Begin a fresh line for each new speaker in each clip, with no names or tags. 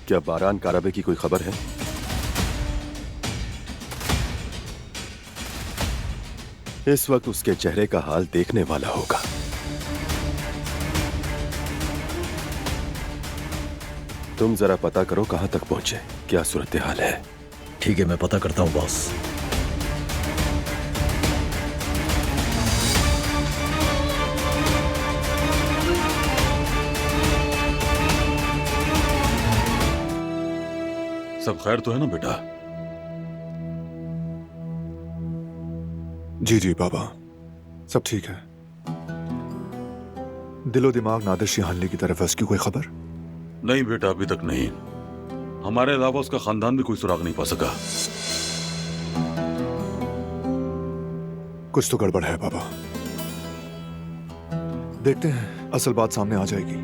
क्या बारान काराबे की कोई खबर है? इस वक्त उसके चेहरे का हाल देखने वाला होगा। तुम जरा पता करो कहां तक पहुंचे, क्या सूरत हाल है।
ठीक है, मैं पता करता हूँ बॉस।
सब खैर तो है ना बेटा?
जी जी बाबा, सब ठीक है। दिलो दिमाग नादिर शिहानली की तरफ है, उसकी कोई खबर?
नहीं बेटा, अभी तक नहीं। हमारे अलावा उसका खानदान भी कोई सुराग नहीं पा सका।
कुछ तो गड़बड़ है बाबा। देखते हैं, असल बात सामने आ जाएगी।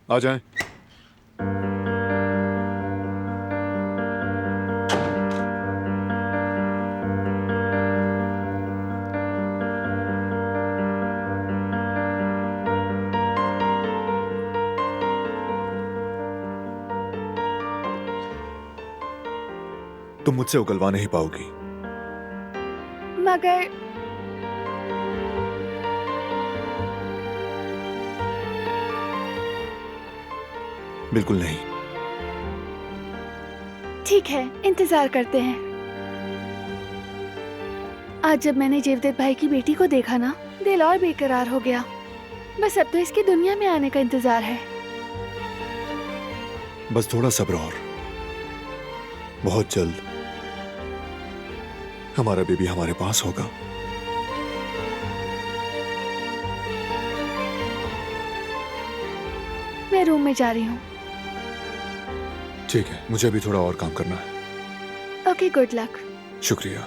आ जाएं। तुम मुझसे उगलवा नहीं पाओगी।
मगर
बिल्कुल नहीं।
ठीक है, इंतजार करते हैं। आज जब मैंने जेवदत्त भाई की बेटी को देखा ना, दिल और बेकरार हो गया। बस अब तो इसकी दुनिया में आने का इंतजार है।
बस थोड़ा सब्र और बहुत जल्द हमारा बेबी हमारे पास होगा।
मैं रूम में जा रही हूँ।
ठीक है, मुझे अभी थोड़ा और काम करना है।
Okay, good luck.
शुक्रिया।